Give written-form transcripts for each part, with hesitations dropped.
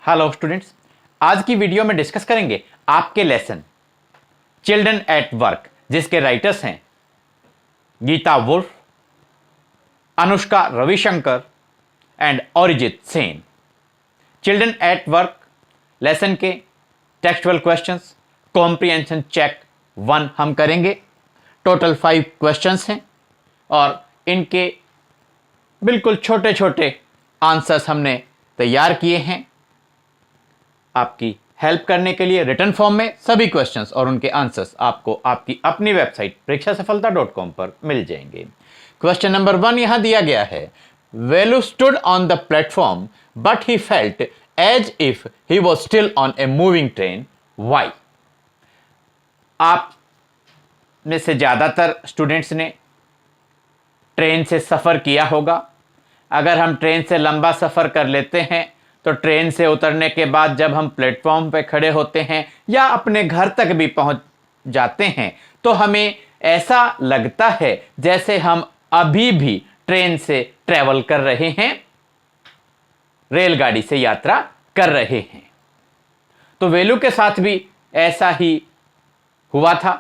Hello students, आज की video में डिस्कस करेंगे आपके लेसन चिल्ड्रन एट वर्क, जिसके राइटर्स हैं Gita Wolf, Anushka Ravishankar and Arijit Sen. Children at work lesson के टेक्सचुअल क्वेश्चंस कॉम्प्रिहेंशन चेक 1 हम करेंगे। टोटल 5 क्वेश्चंस हैं और इनके बिल्कुल छोटे छोटे आंसर्स हमने तैयार किए हैं आपकी हेल्प करने के लिए। रिटन फॉर्म में सभी क्वेश्चंस और उनके आंसर्स आपको आपकी अपनी वेबसाइट परीक्षासफलता.com पर मिल जाएंगे। क्वेश्चन नंबर 1 यहां दिया गया है, Velu stood on the platform but he felt as if he was still on a moving train, why? आप में से ज्यादातर स्टूडेंट्स ने ट्रेन से सफर किया होगा। अगर हम ट्रेन से लंबा सफर कर लेते हैं तो ट्रेन से उतरने के बाद जब हम प्लेटफॉर्म पर खड़े होते हैं या अपने घर तक भी पहुंच जाते हैं तो हमें ऐसा लगता है जैसे हम अभी भी ट्रेन से ट्रैवल कर रहे हैं, रेलगाड़ी से यात्रा कर रहे हैं। तो वेलू के साथ भी ऐसा ही हुआ था।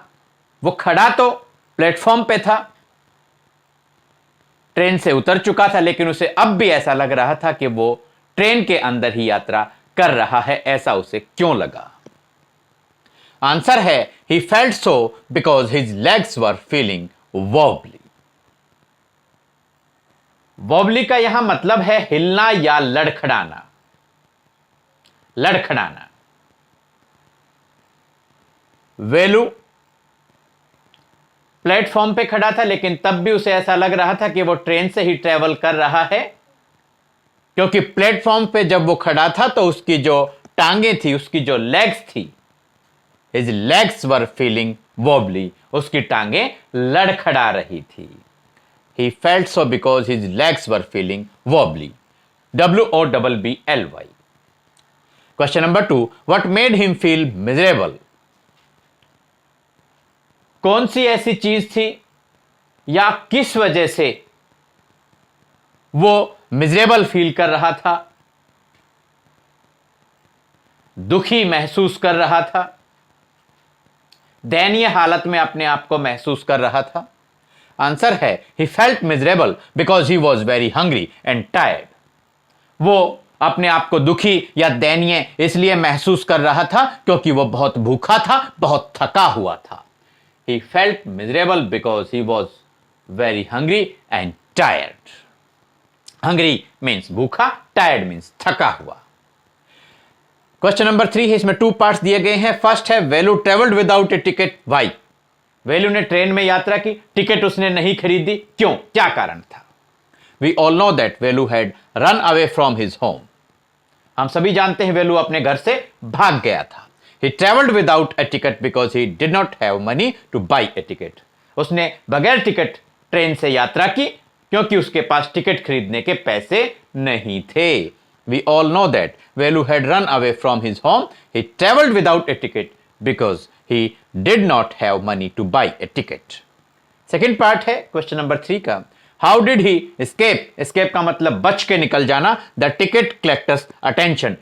वो खड़ा तो प्लेटफॉर्म पे था, ट्रेन से उतर चुका था, लेकिन उसे अब भी ऐसा लग रहा था कि वो ट्रेन के अंदर ही यात्रा कर रहा है। ऐसा उसे क्यों लगा? आंसर है, he felt so because his legs were feeling wobbly. Wobbly का यहां मतलब है हिलना या लड़खड़ाना। लड़खड़ाना। वेलू प्लेटफॉर्म पे खड़ा था, लेकिन तब भी उसे ऐसा लग रहा था कि वो ट्रेन से ही ट्रेवल कर रहा है, क्योंकि प्लेटफॉर्म पे जब वो खड़ा था तो उसकी जो टांगे थी, उसकी जो लेग्स थी, his legs were feeling wobbly, उसकी टांगे लड़खड़ा रही थी। He felt so because his legs were feeling wobbly, WOBBLY। Question number 2, what made him feel miserable? कौन सी ऐसी चीज थी या किस वजह से वो मिजरेबल फील कर रहा था, दुखी महसूस कर रहा था, दयनीय हालत में अपने आप को महसूस कर रहा था? आंसर है, he felt miserable because he was very hungry and tired. वो अपने आप को दुखी या दयनीय इसलिए महसूस कर रहा था क्योंकि वो बहुत भूखा था, बहुत थका हुआ था। He felt miserable because he was very hungry and tired. Hungry means भूखा, टायर्ड मीन्स थका हुआ। क्वेश्चन नंबर 3 है, इसमें 2 पार्ट्स दिए गए हैं। फर्स्ट है, Velu travelled without a ticket, why? Velu ने ट्रेन में यात्रा की, टिकट उसने नहीं खरीदी, क्यों? क्या कारण था? We all know that Velu had run away from his home. हम सभी जानते हैं वेलू अपने घर से भाग गया था। He travelled without a ticket because he did not have money to buy a ticket. उसने बगैर टिकट ट्रेन से यात्रा की क्योंकि उसके पास टिकट खरीदने के पैसे नहीं थे। We all know that Velu had run away from his home. He travelled without a ticket because he did not have money to buy a ticket. Second part है क्वेश्चन नंबर 3 का, how did he escape? Escape का मतलब बच के निकल जाना। The ticket collector's attention.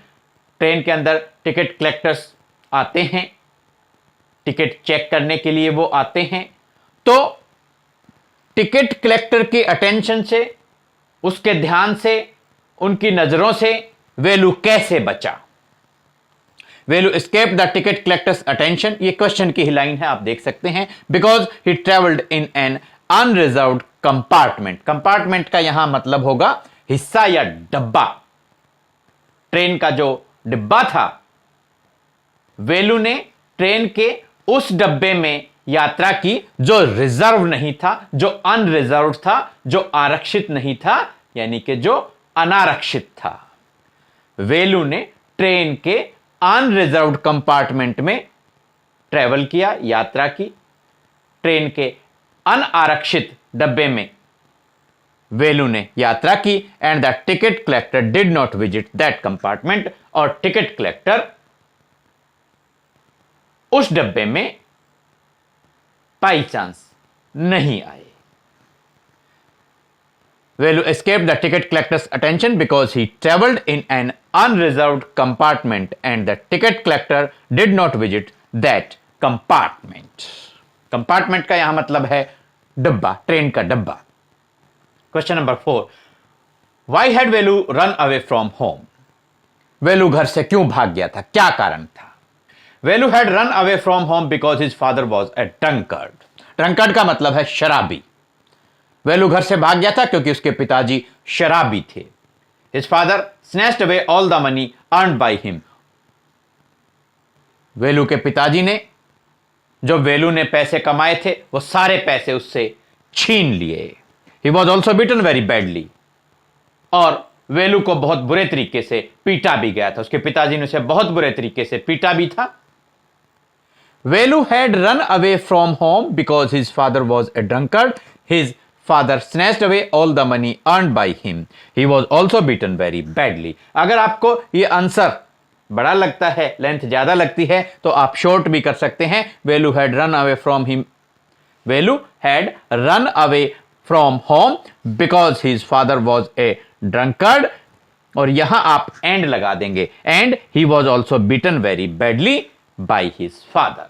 Train के अंदर टिकट कलेक्टर्स आते हैं, टिकट चेक करने के लिए वो आते हैं। तो टिकट कलेक्टर की अटेंशन से, उसके ध्यान से, उनकी नजरों से वेलू कैसे बचा? Velu escape the ticket collector's attention, ये क्वेश्चन की ही लाइन है, आप देख सकते हैं। Because he travelled in an unreserved compartment. Compartment का यहां मतलब होगा हिस्सा या डब्बा। ट्रेन का जो डिब्बा था, वेलू ने ट्रेन के उस डब्बे में यात्रा की जो रिजर्व नहीं था, जो अनरिजर्व था, जो आरक्षित नहीं था, यानी कि जो अनारक्षित था। वेलू ने ट्रेन के अनरिजर्व्ड कंपार्टमेंट में ट्रेवल किया, यात्रा की। ट्रेन के अनारक्षित डब्बे में वेलू ने यात्रा की and the ticket collector did not visit that compartment. और टिकट कलेक्टर उस डब्बे में बाई चांस नहीं आए। Velu escaped the ticket collector's attention because he travelled in an unreserved compartment and the ticket collector did not visit that compartment. Compartment का यहां मतलब है डब्बा, ट्रेन का डब्बा. Question number 4. Why had Velu run away from home? Velu घर से क्यों भाग गया था, क्या कारण था? Velu had run away from home because his father was a drunkard. Drunkard का मतलब है शराबी. वेलू घर से भाग गया था क्योंकि उसके पिताजी शराबी थे. His father snatched away all the money earned by him. Velu के पिताजी ने, जो वेलू ने पैसे कमाए थे, वो सारे पैसे उससे छीन लिए. ही was also beaten very badly. और वेलू को बहुत बुरे तरीके से पीटा भी गया था. उसके पिताजी ने उसे बहुत बुरे तरीके से पीटा भी था. Velu had run away from home because his father was a drunkard. His father snatched away all the money earned by him. He was also beaten very badly. अगर आपको यह आंसर बड़ा लगता है, लेंथ ज्यादा लगती है, तो आप शॉर्ट भी कर सकते हैं. Velu had run away from him. Velu had run away from home because his father was a drunkard. और यहां आप एंड लगा देंगे. And he was also beaten very badly by his father.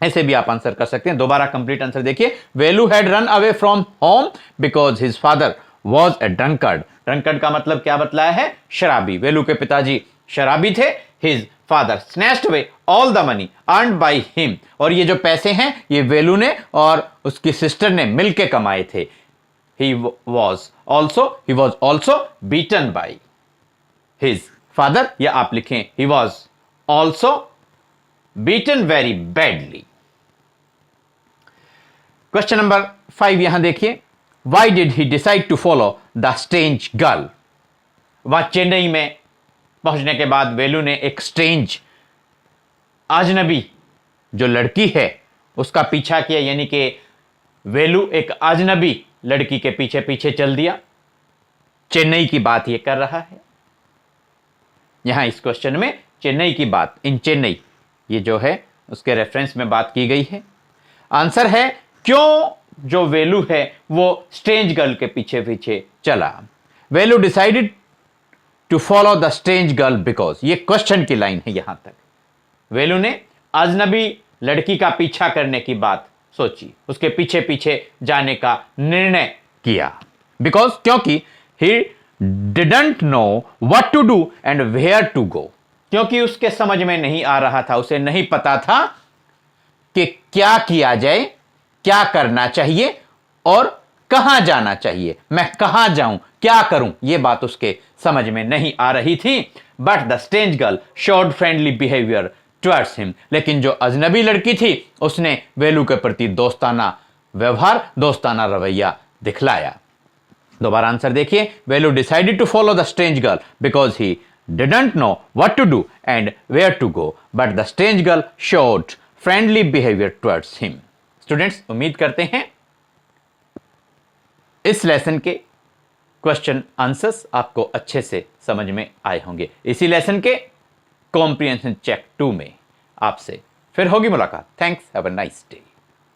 ऐसे भी आप आंसर कर सकते हैं. दोबारा कंप्लीट आंसर देखिए. Velu had run away from home because his father was a drunkard. Drunkard का मतलब क्या बतलाया है? शराबी. वेलू के पिताजी शराबी थे. His father snatched away all the money earned by him. और ये जो पैसे हैं, ये वेलू ने और उसकी सिस्टर ने मिलकर कमाए थे. He was also beaten by his father. या आप लिखें he was also beaten very badly. Question number 5 यहां देखिए. Why did he decide to follow the strange girl? वह चेन्नई में पहुंचने के बाद वेलू ने एक स्ट्रेंज, अजनबी जो लड़की है उसका पीछा किया. यानी कि वेलू एक अजनबी लड़की के पीछे पीछे चल दिया. चेन्नई की बात यह कर रहा है यहां इस क्वेश्चन में. चेन्नई की बात, इन चेन्नई, ये जो है उसके रेफरेंस में बात की गई है. आंसर है क्यों जो वेलू है वो स्ट्रेंज गर्ल के पीछे पीछे चला. Velu decided to follow the strange girl because, ये क्वेश्चन की लाइन है यहां तक. वेलू ने अजनबी लड़की का पीछा करने की बात सोची, उसके पीछे पीछे जाने का निर्णय किया. बिकॉज, क्योंकि he didn't know what to do and where to go. क्योंकि उसके समझ में नहीं आ रहा था, उसे नहीं पता था कि क्या किया जाए, क्या करना चाहिए और कहां जाना चाहिए. मैं कहां जाऊं, क्या करूं, यह बात उसके समझ में नहीं आ रही थी. But the strange girl showed friendly behaviour towards him. लेकिन जो अजनबी लड़की थी उसने वेलू के प्रति दोस्ताना व्यवहार, दोस्ताना रवैया दिखलाया. दोबारा आंसर देखिए. Velu decided to follow the strange girl because he didn't know what to do and where to go. But the strange girl showed friendly behaviour towards him. Students, उम्मीद करते हैं इस लेसन के क्वेश्चन आंसर्स आपको अच्छे से समझ में आए होंगे. इसी लेसन के कॉम्प्रिहेंशन चेक 2 में आपसे फिर होगी मुलाकात. Thanks. Have a nice day.